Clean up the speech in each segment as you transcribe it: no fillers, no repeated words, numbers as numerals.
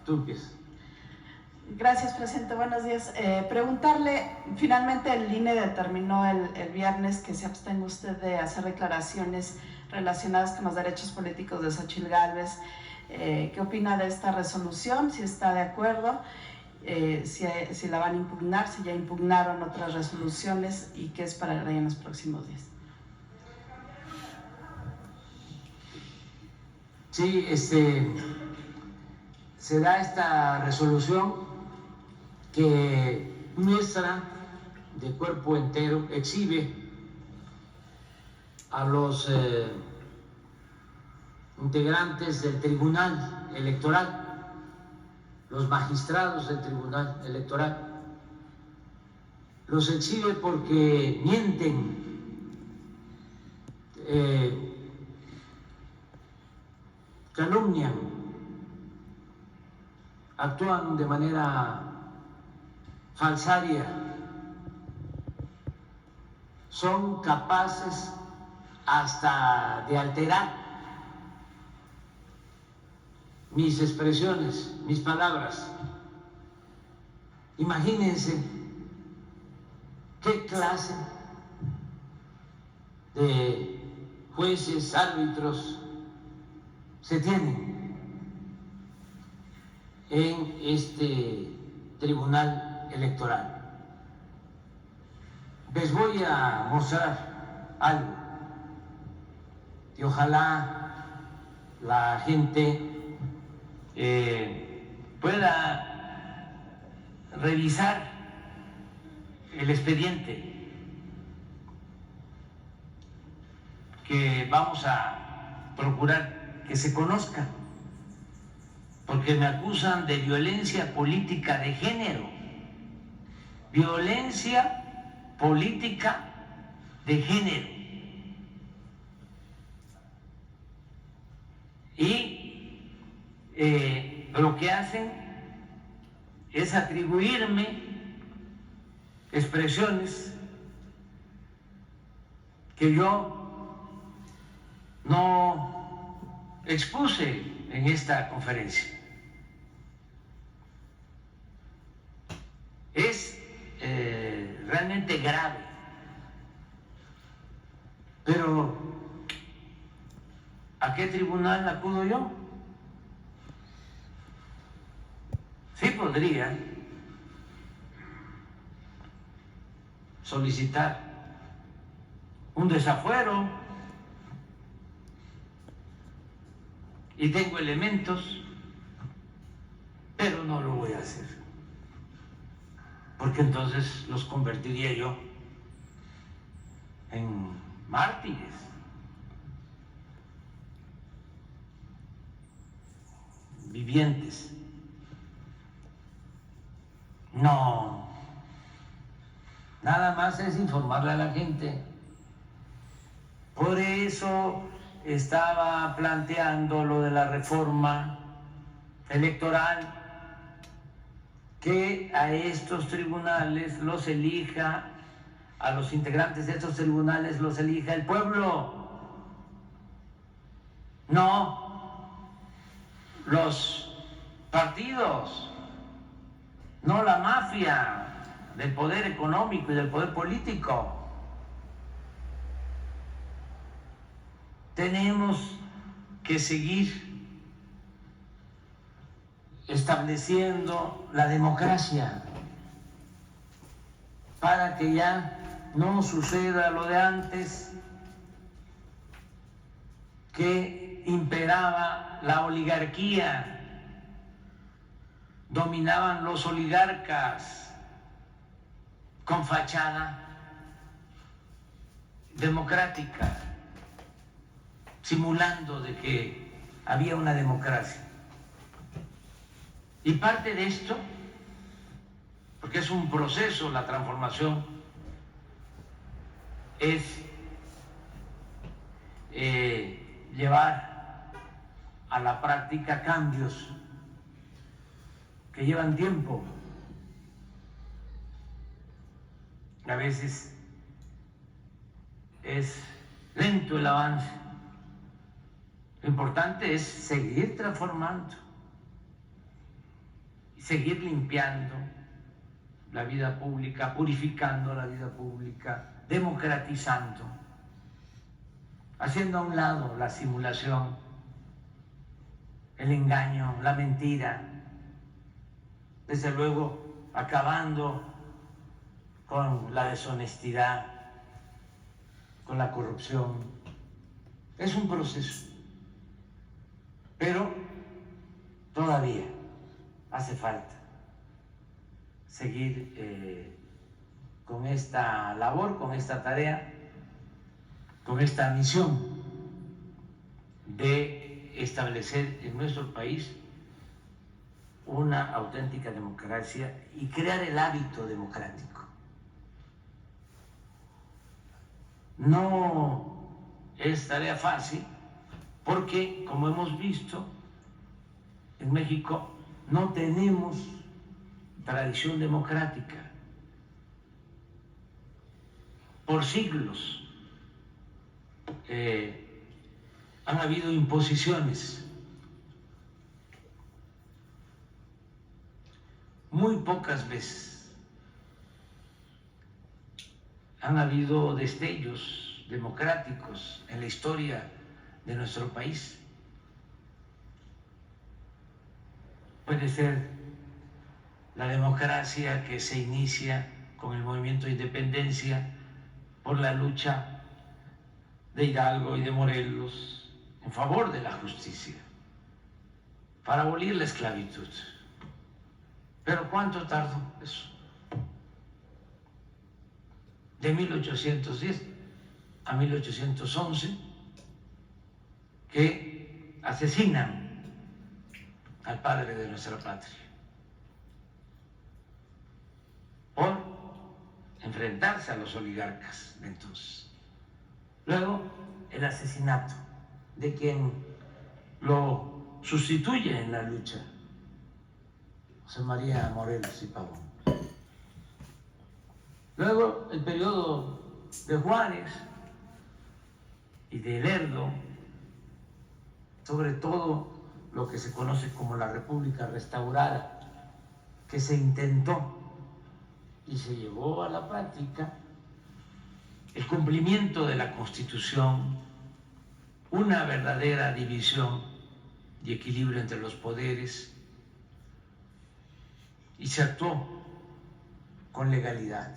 Turques. Gracias, presidente. Buenos días. Preguntarle, finalmente el INE determinó el viernes que se abstenga usted de hacer declaraciones relacionadas con los derechos políticos de Xochitl Gálvez. ¿Qué opina de esta resolución? Si está de acuerdo, si la van a impugnar, si ya impugnaron otras resoluciones y qué esperaría en los próximos días. Sí, se da esta resolución que muestra de cuerpo entero, exhibe a los integrantes del Tribunal Electoral, los magistrados del Tribunal Electoral, los exhibe porque mienten, calumnian, actúan de manera falsaria, son capaces hasta de alterar mis expresiones, mis palabras. Imagínense qué clase de jueces, árbitros se tienen en este Tribunal Electoral. Les voy a mostrar algo y ojalá la gente pueda revisar el expediente que vamos a procurar que se conozca, porque me acusan de violencia política de género, violencia política de género. Y lo que hacen es atribuirme expresiones que yo no expuse en esta conferencia. Es realmente grave, pero ¿a qué tribunal acudo yo? Sí podría solicitar un desafuero y tengo elementos, pero no lo voy a hacer, porque entonces los convertiría yo en mártires. Vivientes. No, nada más es informarle a la gente. Por eso estaba planteando lo de la reforma electoral, que a estos tribunales los elija, a los integrantes de estos tribunales los elija el pueblo, no los partidos, no la mafia del poder económico y del poder político. Tenemos que seguir estableciendo la democracia para que ya no suceda lo de antes, que imperaba la oligarquía, dominaban los oligarcas con fachada democrática, simulando de que había una democracia. Y parte de esto, porque es un proceso, la transformación, es llevar a la práctica cambios que llevan tiempo. A veces es lento el avance. Lo importante es seguir transformando seguir limpiando la vida pública, purificando la vida pública, democratizando, haciendo a un lado la simulación, el engaño, la mentira, desde luego acabando con la deshonestidad, con la corrupción. Es un proceso, pero todavía hace falta seguir con esta labor, con esta tarea, con esta misión de establecer en nuestro país una auténtica democracia y crear el hábito democrático. No es tarea fácil porque, como hemos visto, en México no tenemos tradición democrática. Por siglos han habido imposiciones. Muy pocas veces han habido destellos democráticos en la historia de nuestro país. Puede ser la democracia que se inicia con el movimiento de independencia por la lucha de Hidalgo y de Morelos en favor de la justicia, para abolir la esclavitud. ¿Pero cuánto tardó eso? De 1810 a 1811, que asesinan al padre de nuestra patria por enfrentarse a los oligarcas de entonces. Luego, el asesinato de quien lo sustituye en la lucha, José María Morelos y Pavón. Luego, el periodo de Juárez y de Lerdo, sobre todo lo que se conoce como la República Restaurada, que se intentó y se llevó a la práctica el cumplimiento de la Constitución, una verdadera división y equilibrio entre los poderes, y se actuó con legalidad.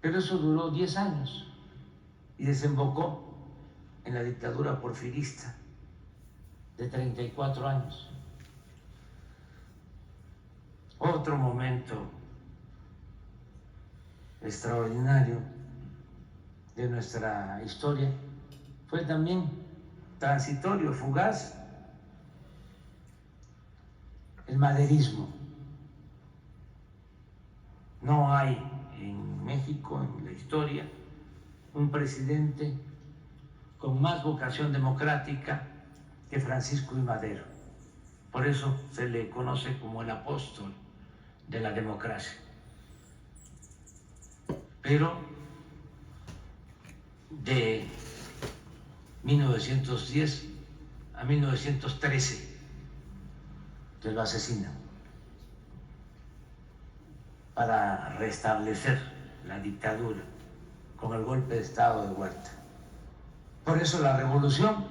Pero eso duró 10 años y desembocó en la dictadura porfirista de 34 años. Otro momento extraordinario de nuestra historia fue también transitorio, fugaz, el maderismo. No hay en México, en la historia, un presidente con más vocación democrática que Francisco I. Madero. Por eso se le conoce como el apóstol de la democracia. Pero de 1910 a 1913 que lo asesinan para restablecer la dictadura con el golpe de Estado de Huerta. Por eso la revolución,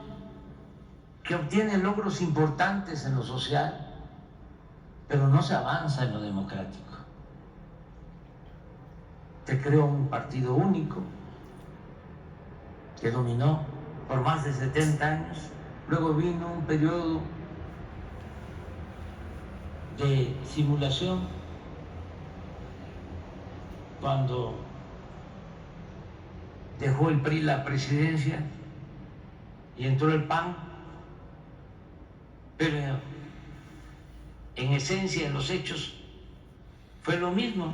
que obtiene logros importantes en lo social, pero no se avanza en lo democrático. Se creó un partido único que dominó por más de 70 años. Luego vino un periodo de simulación, cuando dejó el PRI la presidencia y entró el PAN, pero en esencia, en los hechos, fue lo mismo.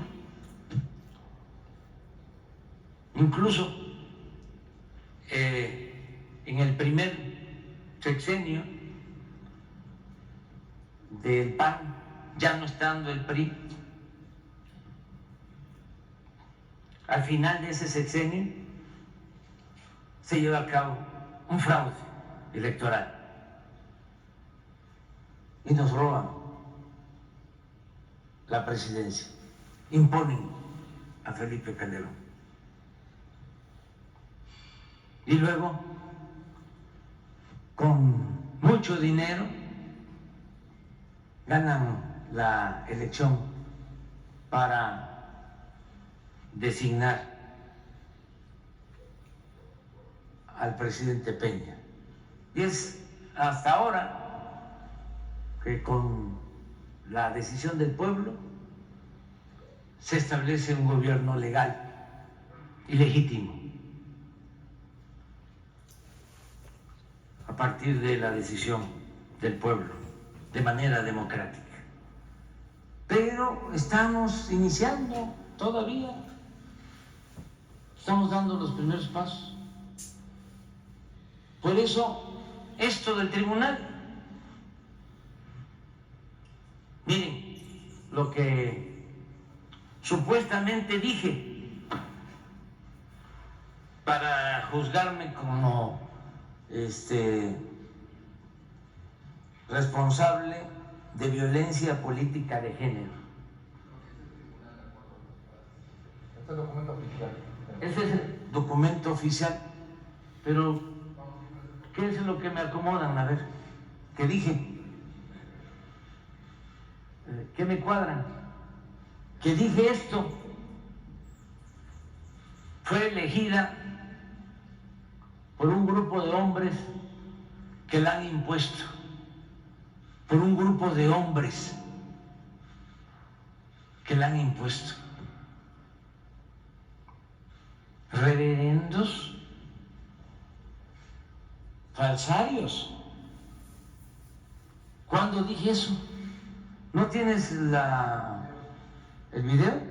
Incluso en el primer sexenio del PAN, ya no estando el PRI, al final de ese sexenio se lleva a cabo un fraude electoral y nos roban la presidencia, imponen a Felipe Calderón. Y luego, con mucho dinero, ganan la elección para designar al presidente Peña. Y es hasta ahora que con la decisión del pueblo se establece un gobierno legal y legítimo a partir de la decisión del pueblo, de manera democrática. Pero estamos iniciando todavía, estamos dando los primeros pasos. Por eso, esto del tribunal, miren, lo que supuestamente dije para juzgarme como responsable de violencia política de género. Este documento oficial. Ese es el documento oficial, pero ¿qué es lo que me acomodan? A ver, ¿qué dije? ¿Qué me cuadran? Que dije esto. Fue elegida por un grupo de hombres que la han impuesto, por un grupo de hombres que la han impuesto. Reverendos, falsarios. ¿Cuándo dije eso? ¿No tienes el video?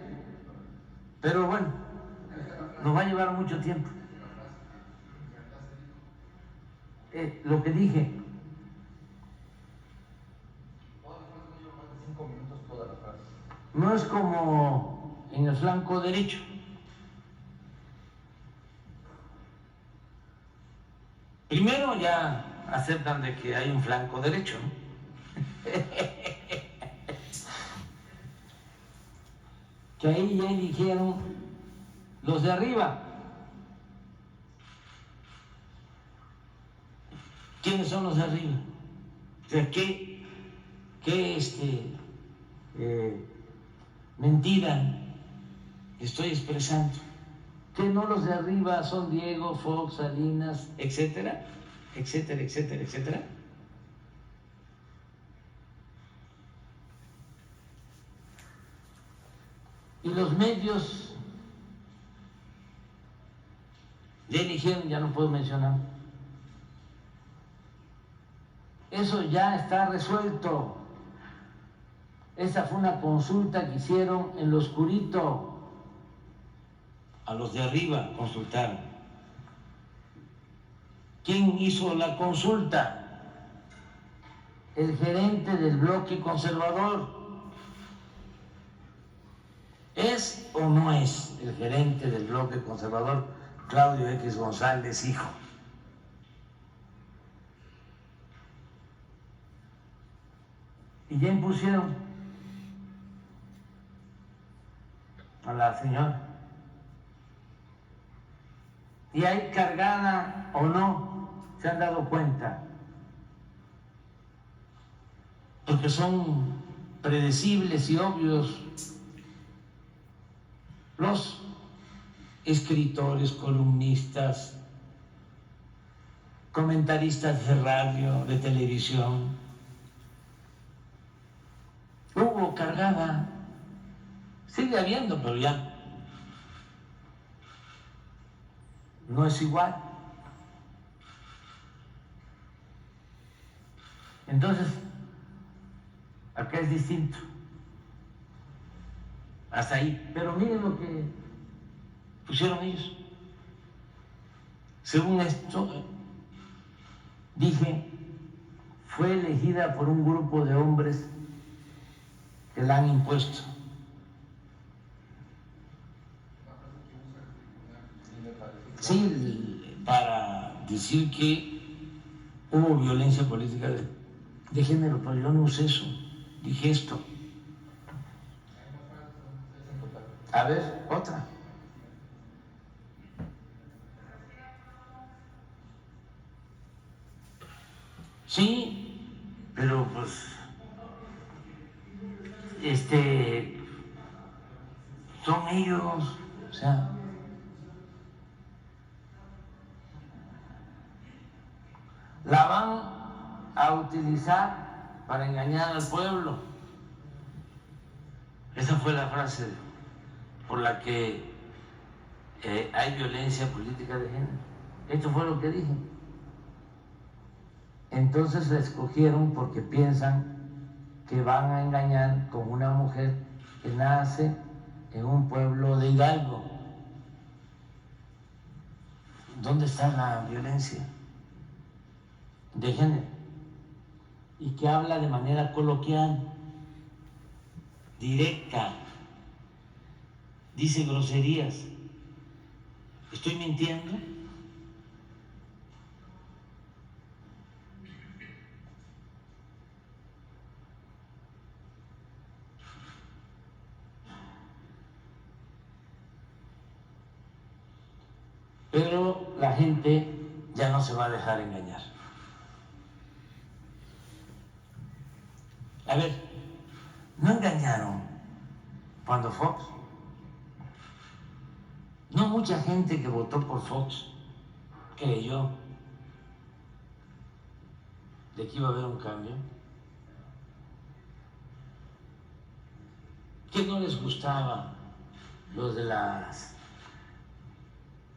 Pero bueno, nos va a llevar mucho tiempo. Lo que dije. No es como en el flanco derecho. Primero ya aceptan de que hay un flanco derecho, ¿no? Que ahí ya eligieron los de arriba. ¿Quiénes son los de arriba? O sea, ¿qué mentira estoy expresando? Que no los de arriba son Diego, Fox, Salinas, etcétera, etcétera, etcétera, etcétera. Y los medios ya eligieron, ya no puedo mencionar. Eso ya está resuelto. Esa fue una consulta que hicieron en lo oscurito. A los de arriba consultaron. ¿Quién hizo la consulta? El gerente del bloque conservador. ¿Es o no es el gerente del bloque conservador Claudio X González, hijo? Y ya impusieron a la señora. Y ahí cargada o no, se han dado cuenta. Porque son predecibles y obvios los escritores, columnistas, comentaristas de radio, de televisión. Hubo cargada, sigue habiendo, pero ya no es igual. Entonces, acá es distinto. Hasta ahí. Pero miren lo que pusieron ellos. Según esto, dije, fue elegida por un grupo de hombres que la han impuesto. Sí, para decir que hubo violencia política de género, pero yo no usé eso, dije esto. A ver, otra. Sí, pero pues, son ellos, o sea, la van a utilizar para engañar al pueblo. Esa fue la frase por la que hay violencia política de género. Esto fue lo que dije. Entonces la escogieron porque piensan que van a engañar con una mujer que nace en un pueblo de Hidalgo. ¿Dónde está la violencia de género? Y que habla de manera coloquial, directa, dice groserías. ¿Estoy mintiendo? Pero la gente ya no se va a dejar engañar. A ver, ¿no engañaron cuando Fox? No mucha gente que votó por Fox creyó de que iba a haber un cambio. ¿Qué no les gustaba lo de las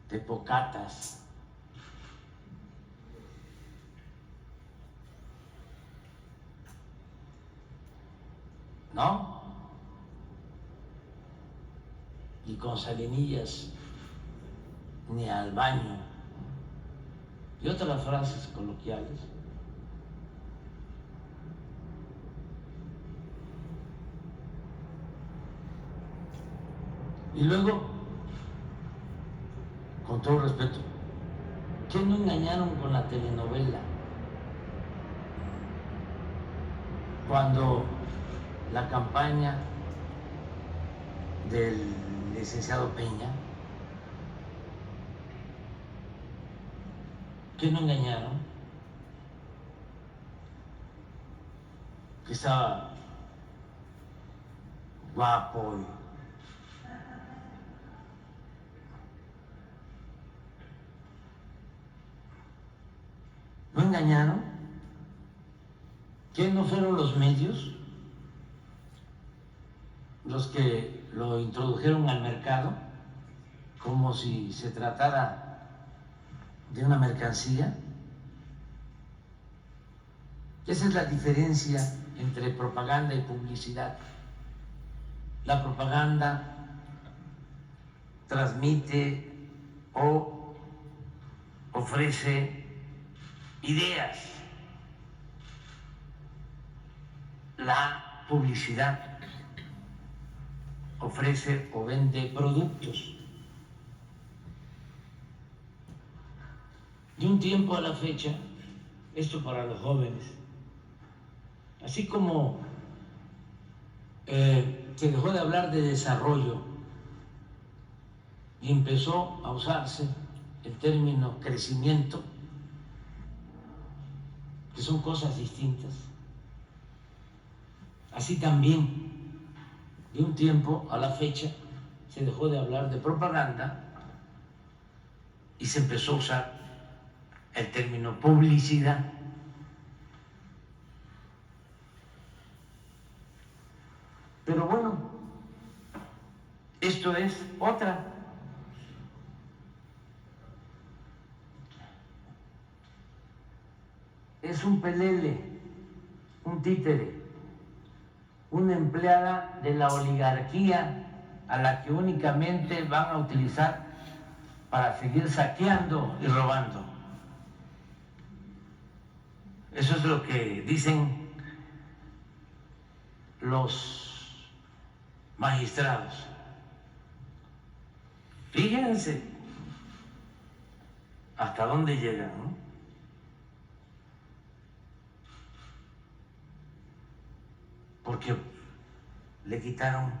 tepocatas? ¿No? Y con salinillas ni al baño y otras frases coloquiales. Y luego, con todo respeto, ¿qué no engañaron con la telenovela? Cuando la campaña del licenciado Peña, ¿qué no engañaron? Que estaba guapo y ¿no engañaron? ¿Qué no fueron los medios los que lo introdujeron al mercado como si se tratara de una mercancía? Esa es la diferencia entre propaganda y publicidad. La propaganda transmite o ofrece ideas. La publicidad ofrece o vende productos. De un tiempo a la fecha, esto para los jóvenes, así como se dejó de hablar de desarrollo y empezó a usarse el término crecimiento, que son cosas distintas, así también de un tiempo a la fecha se dejó de hablar de propaganda y se empezó a usar el término publicidad. Pero bueno, esto es otra. Es un pelele, un títere, una empleada de la oligarquía a la que únicamente van a utilizar para seguir saqueando y robando. Eso es lo que dicen los magistrados. Fíjense hasta dónde llegan, ¿no? Porque le quitaron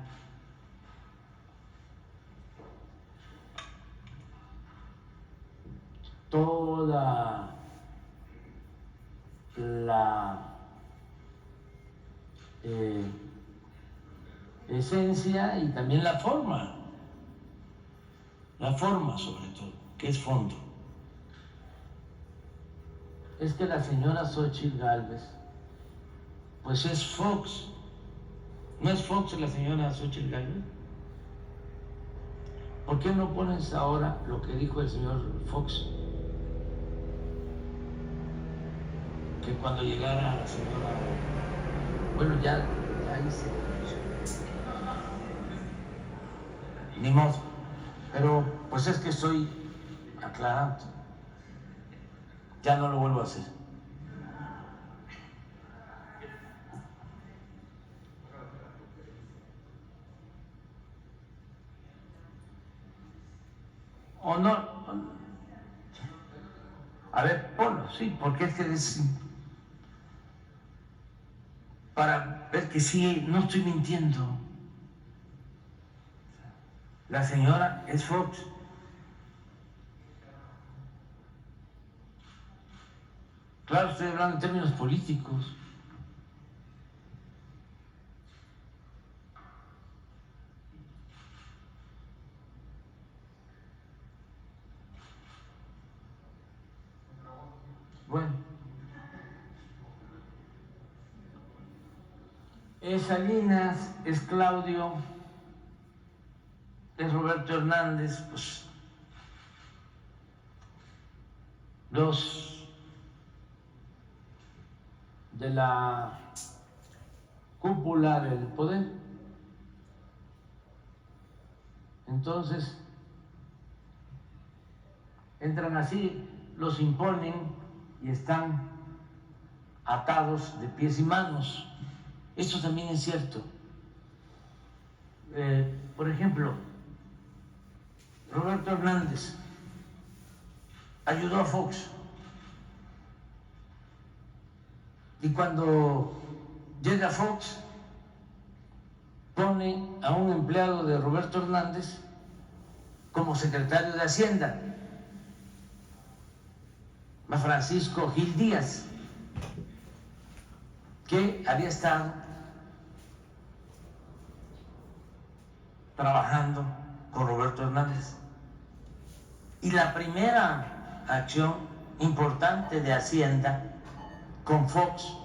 toda la esencia y también la forma sobre todo, que es fondo. Es que la señora Xóchitl Gálvez, pues es Fox. ¿No es Fox la señora Xóchitl Gálvez? ¿Por qué no pones ahora lo que dijo el señor Fox? Que cuando llegara la señora... Bueno, ya hice... Ni modo. Pero pues es que estoy aclarando. Ya no lo vuelvo a hacer. ¿O no? A ver, ponlo, sí, porque es que es para ver que sí, no estoy mintiendo. La señora es Fox. Claro, estoy hablando en términos políticos. Bueno, es Salinas, es Claudio, es Roberto Hernández, pues los de la cúpula del poder. Entonces, entran así, los imponen y están atados de pies y manos. Esto también es cierto. Por ejemplo, Roberto Hernández ayudó a Fox y cuando llega Fox pone a un empleado de Roberto Hernández como secretario de Hacienda, a Francisco Gil Díaz, que había estado trabajando con Roberto Hernández. Y la primera acción importante de Hacienda con Fox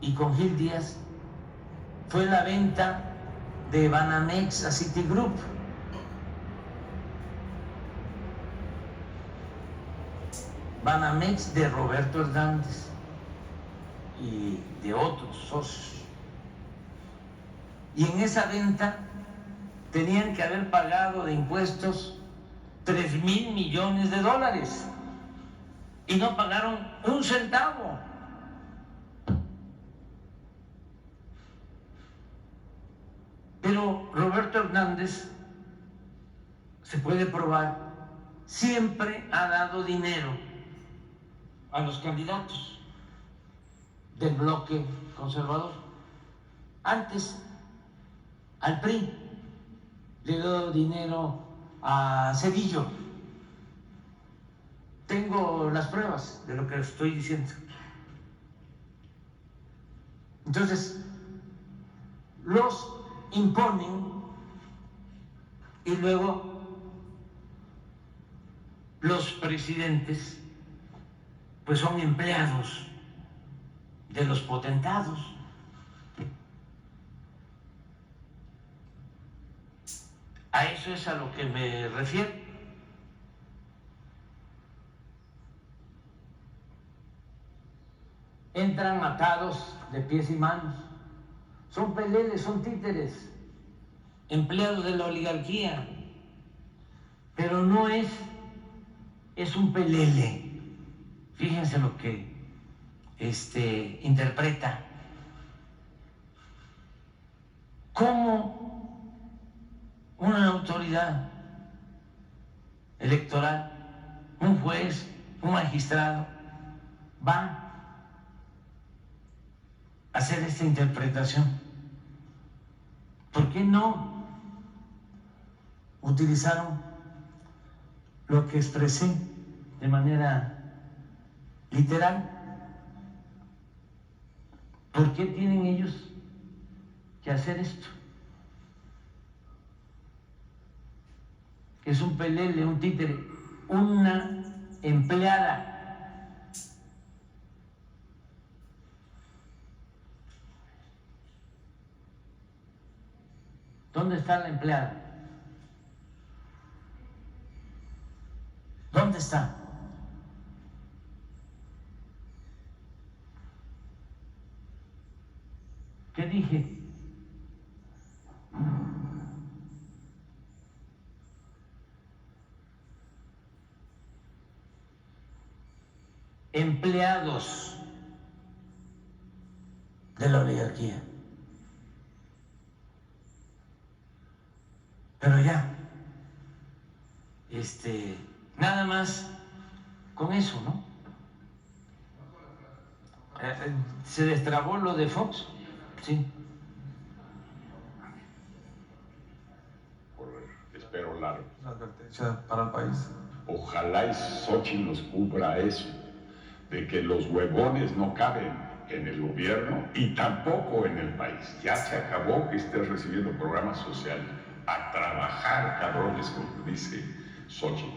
y con Gil Díaz fue la venta de Banamex a Citigroup. Banamex de Roberto Hernández y de otros socios. Y en esa venta tenían que haber pagado de impuestos 3,000 millones de dólares y no pagaron un centavo. Pero Roberto Hernández, se puede probar, siempre ha dado dinero a los candidatos del bloque conservador. Antes, al PRI le dio dinero a Cedillo. Tengo las pruebas de lo que estoy diciendo. Entonces, los imponen y luego los presidentes pues son empleados de los potentados. A eso es a lo que me refiero. Entran atados de pies y manos. Son peleles, son títeres, empleados de la oligarquía. Pero no es un pelele. Fíjense lo que interpreta. ¿Cómo una autoridad electoral, un juez, un magistrado, va a hacer esta interpretación? ¿Por qué no utilizaron lo que expresé de manera literal. ¿Por qué tienen ellos que hacer esto? Es un pelele, un títere, una empleada. ¿Dónde está la empleada? ¿Dónde está? ¿Qué dije? Empleados de la oligarquía. Pero ya, nada más con eso, ¿no? Se destrabó lo de Fox, sí. Espero largo. Una advertencia para el país. Ojalá y Xochitl nos cubra eso, de que los huevones no caben en el gobierno y tampoco en el país. Ya se acabó que estés recibiendo programas sociales. A trabajar, cabrones, como dice Xochitl.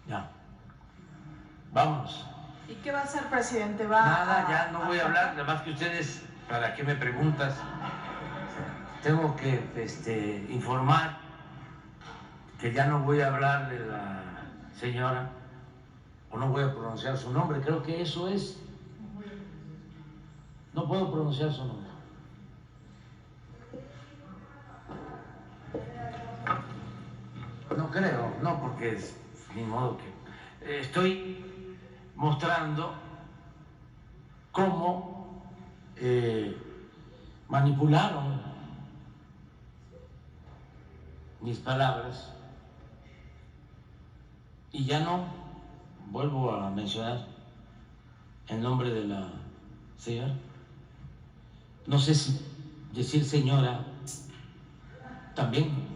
Ya. Vámonos. ¿Y qué va a hacer, presidente? ¿Va Nada, ya no voy a hablar, nada más que ustedes, ¿para qué me preguntas? Tengo que informar que ya no voy a hablar de la señora, o no voy a pronunciar su nombre, creo que eso es. No puedo pronunciar su nombre. No creo, no, porque es ni modo que... estoy mostrando cómo manipularon mis palabras y ya no vuelvo a mencionar el nombre de la señora. No sé si decir señora también.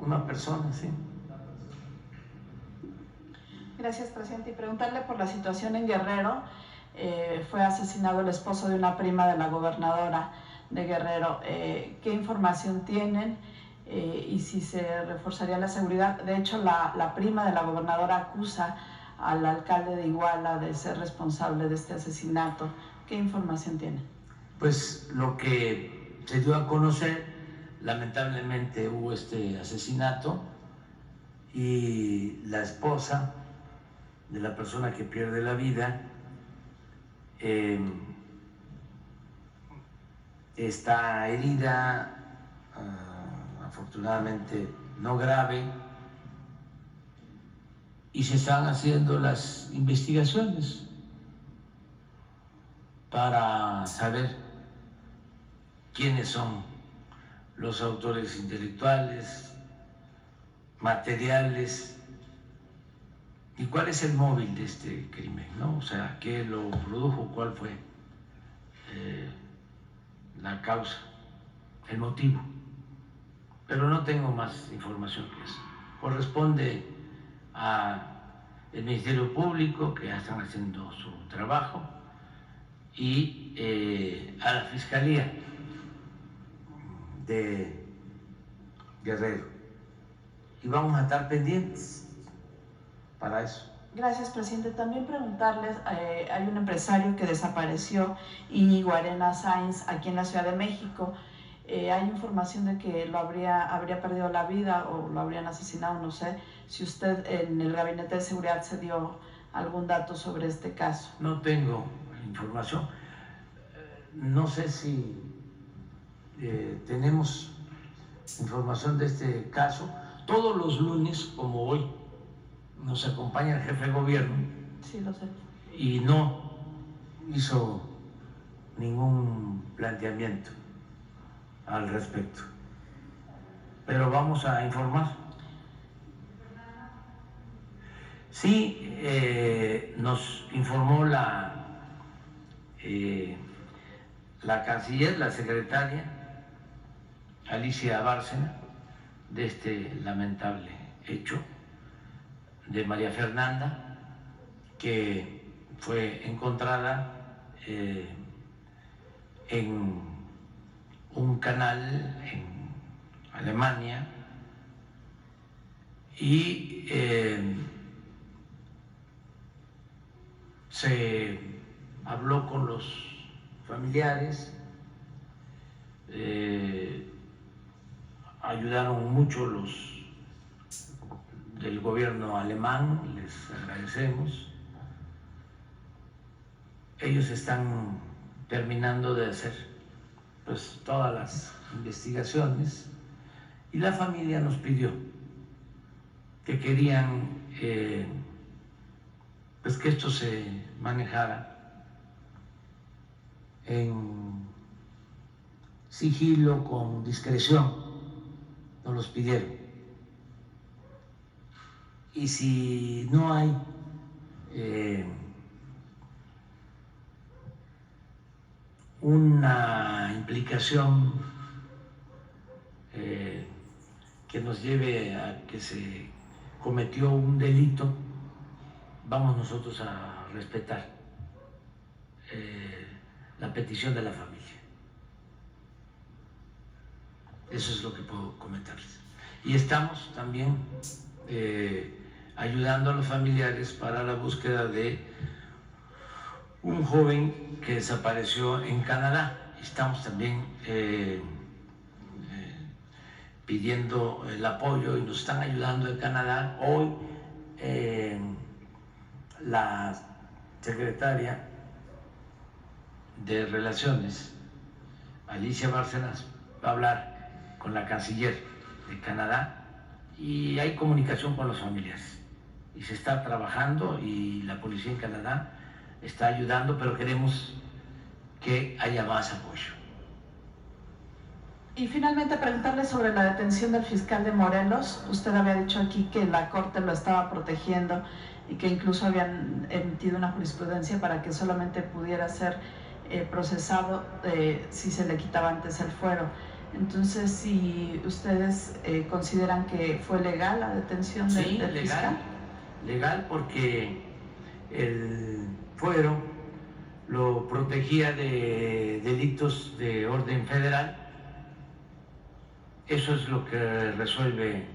Una persona, sí. Gracias, presidente. Y preguntarle por la situación en Guerrero. Fue asesinado el esposo de una prima de la gobernadora de Guerrero. ¿Qué información tienen? Y si se reforzaría la seguridad. De hecho, la prima de la gobernadora acusa al alcalde de Iguala de ser responsable de este asesinato. ¿Qué información tiene? Pues lo que se dio a conocer, lamentablemente hubo este asesinato y la esposa de la persona que pierde la vida está herida, afortunadamente no grave, y se están haciendo las investigaciones para saber quiénes son los autores intelectuales, materiales y cuál es el móvil de este crimen, ¿no? O sea, qué lo produjo, cuál fue la causa, el motivo. Pero no tengo más información que eso. Corresponde al Ministerio Público, que ya están haciendo su trabajo, y a la Fiscalía de Guerrero. Y vamos a estar pendientes para eso. Gracias, presidente. También preguntarles, hay un empresario que desapareció, Íñigo Arena Sáenz, aquí en la Ciudad de México. Hay información de que habría perdido la vida o lo habrían asesinado, no sé. Si usted en el Gabinete de Seguridad se dio algún dato sobre este caso. No tengo información. No sé si tenemos información de este caso. Todos los lunes, como hoy, nos acompaña el jefe de gobierno. Sí, lo sé. Y no hizo ningún planteamiento al respecto. Pero vamos a informar. Sí, nos informó la la canciller, la secretaria Alicia Bárcena, de este lamentable hecho de María Fernanda, que fue encontrada en un canal en Alemania y se habló con los familiares, ayudaron mucho los del gobierno alemán, les agradecemos. Ellos están terminando de hacer pues todas las investigaciones y la familia nos pidió que querían pues que esto se manejara en sigilo, con discreción, nos los pidieron. Y si no hay una implicación que nos lleve a que se cometió un delito, vamos nosotros a respetar la petición de la familia. Eso es lo que puedo comentarles. Y estamos también ayudando a los familiares para la búsqueda de un joven que desapareció en Canadá. Estamos también pidiendo el apoyo y nos están ayudando en Canadá. Hoy la secretaria de Relaciones, Alicia Bárcenas, va a hablar con la canciller de Canadá y hay comunicación con los familiares. Y se está trabajando y la policía en Canadá está ayudando, pero queremos que haya más apoyo. Y finalmente preguntarle sobre la detención del fiscal de Morelos. Usted había dicho aquí que la Corte lo estaba protegiendo y que incluso habían emitido una jurisprudencia para que solamente pudiera ser procesado si se le quitaba antes el fuero. Entonces, si ustedes consideran que fue legal la detención del fiscal. Legal, porque el fuero lo protegía de delitos de orden federal. Eso es lo que resuelve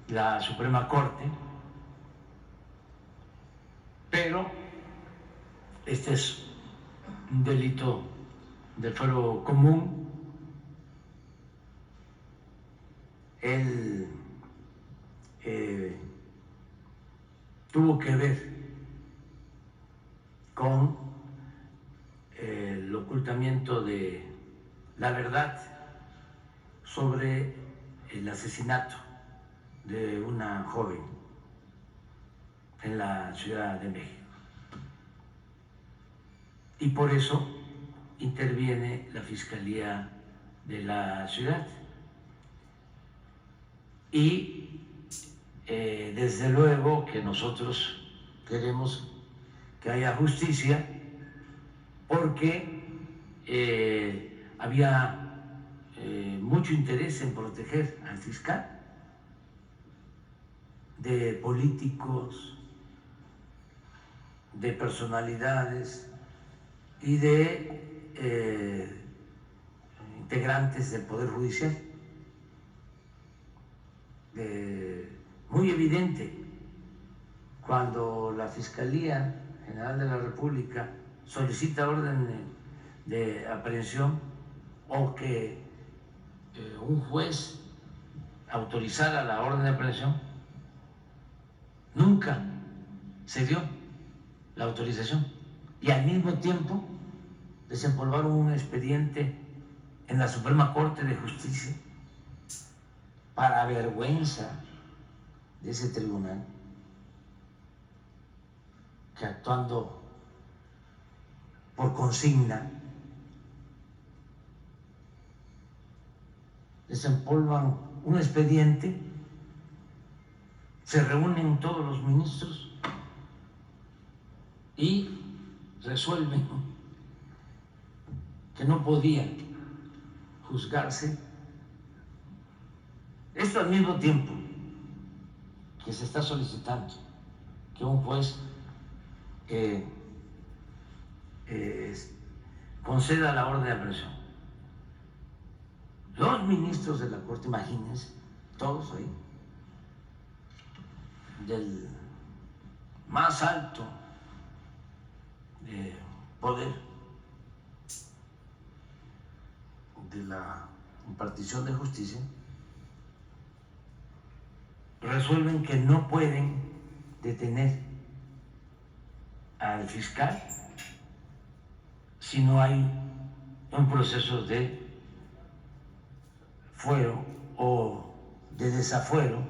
la Suprema Corte, pero este es un delito del fuero común. Él tuvo que ver con el ocultamiento de la verdad sobre el asesinato de una joven en la Ciudad de México. Y por eso interviene la Fiscalía de la ciudad. Y desde luego que nosotros queremos que haya justicia, porque había mucho interés en proteger al fiscal de políticos, de personalidades y de integrantes del Poder Judicial. Muy evidente, cuando la Fiscalía General de la República solicita orden de aprehensión o que un juez autorizara la orden de aprehensión, nunca se dio la autorización y al mismo tiempo desempolvaron un expediente en la Suprema Corte de Justicia para vergüenza de ese tribunal, que actuando por consigna desempolvan un expediente, se reúnen todos los ministros y resuelven que no podían juzgarse. Esto al mismo tiempo que se está solicitando que un juez conceda la orden de aprehensión. Los ministros de la Corte, imagínense, todos ahí, del más alto poder de la impartición de justicia, resuelven que no pueden detener al fiscal si no hay un proceso de fuero o de desafuero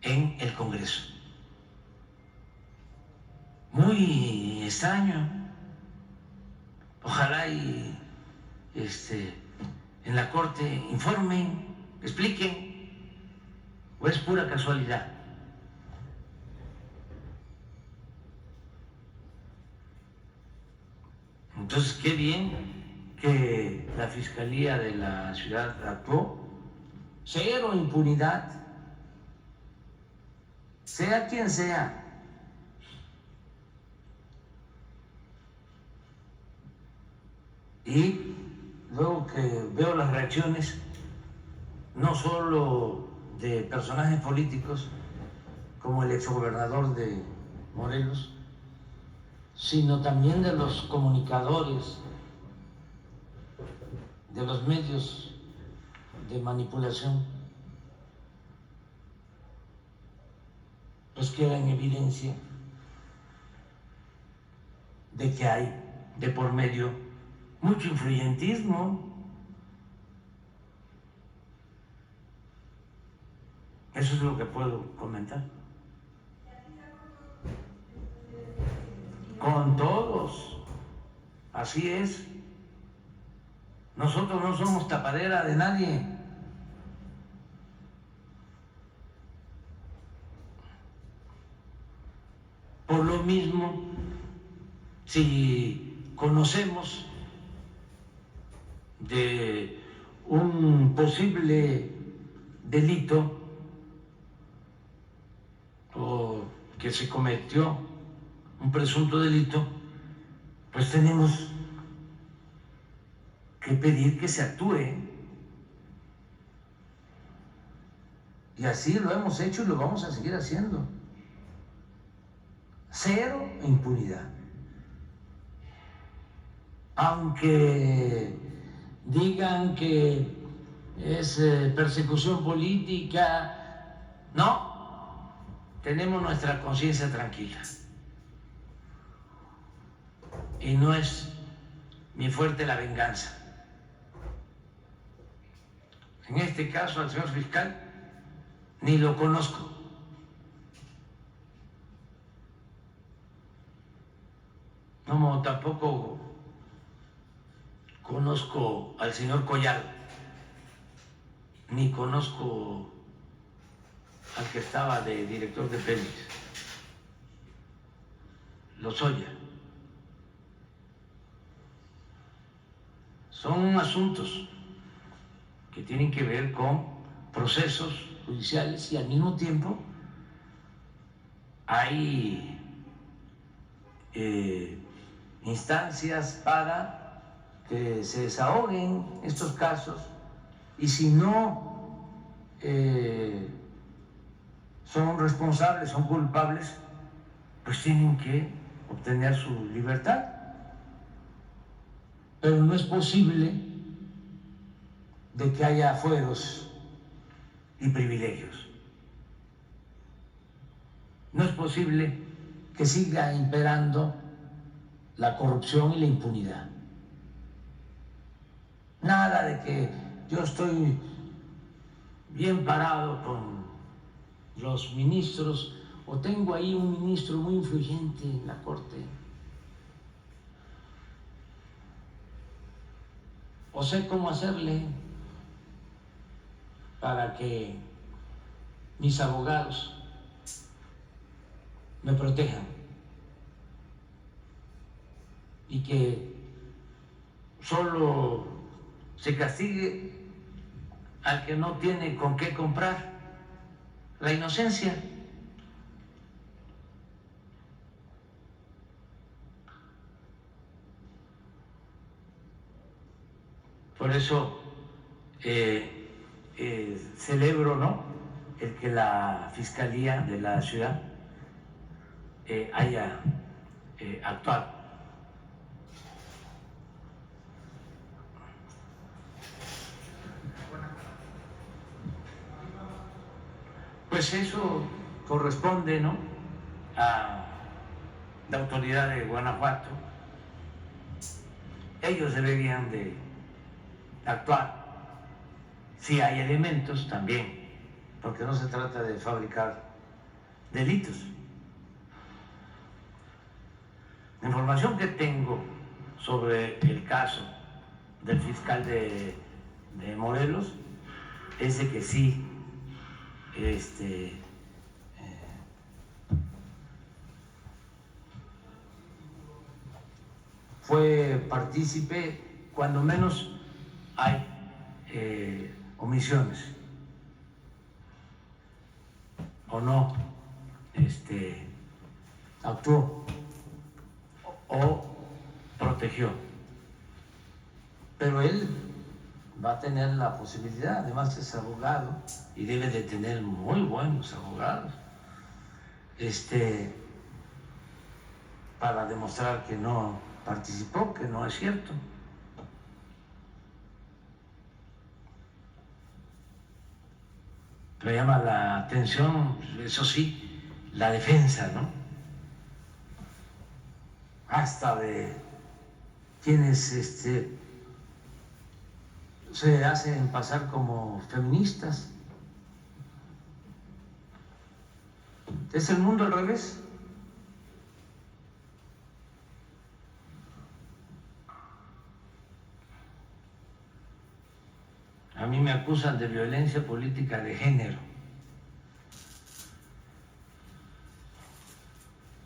en el Congreso. Muy extraño. Ojalá y en la Corte informen, expliquen, o es pura casualidad. Entonces, qué bien que la Fiscalía de la ciudad actuó. Cero impunidad, sea quien sea. Y luego que veo las reacciones, no solo de personajes políticos como el exgobernador de Morelos, sino también de los comunicadores, de los medios de manipulación, pues queda en evidencia de que hay de por medio mucho influyentismo. Eso es lo que puedo comentar. Con todos, así es. Nosotros no somos tapadera de nadie. Por lo mismo, si conocemos de un posible delito o que se cometió un presunto delito, pues tenemos que pedir que se actúe. Y así lo hemos hecho y lo vamos a seguir haciendo. Cero impunidad. Aunque digan que es persecución política, no, tenemos nuestra conciencia tranquila. Y no es mi fuerte la venganza. En este caso al señor fiscal ni lo conozco. Como tampoco conozco al señor Collado, ni conozco al que estaba de director de Pemex, Lozoya. Son asuntos que tienen que ver con procesos judiciales y al mismo tiempo hay instancias para que se desahoguen estos casos, y si no son responsables, son culpables, pues tienen que obtener su libertad. Pero no es posible de que haya fueros y privilegios. No es posible que siga imperando la corrupción y la impunidad. Nada de que yo estoy bien parado con los ministros o tengo ahí un ministro muy influyente en la Corte, o sé cómo hacerle para que mis abogados me protejan y que solo se castigue al que no tiene con qué comprar la inocencia. Por eso celebro, ¿no?, el que la Fiscalía de la ciudad haya actuado. Pues eso corresponde, ¿no?, a la autoridad de Guanajuato. Ellos deberían de actuar si hay elementos también, porque no se trata de fabricar delitos. La información que tengo sobre el caso del fiscal de Morelos es de que sí fue partícipe, cuando menos hay omisiones o no actuó o protegió, pero él va a tener la posibilidad, además es abogado y debe de tener muy buenos abogados, para demostrar que no participó, que no es cierto. Me llama la atención, eso sí, la defensa, ¿no?, hasta de quienes se hacen pasar como feministas. ¿Es el mundo al revés? A mí me acusan de violencia política de género.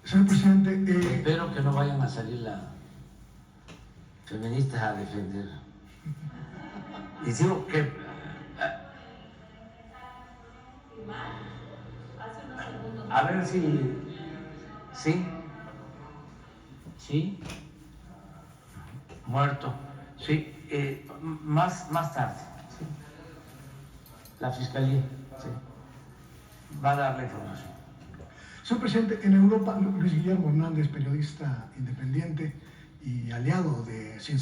Señor presidente, Espero que no vayan a salir las feministas a defender. Y digo que a ver si sí, muerto, sí, más tarde, sí. La fiscalía, sí, va a dar la información. señor presidente, en Europa, Luis Guillermo Hernández, periodista independiente y aliado de Sin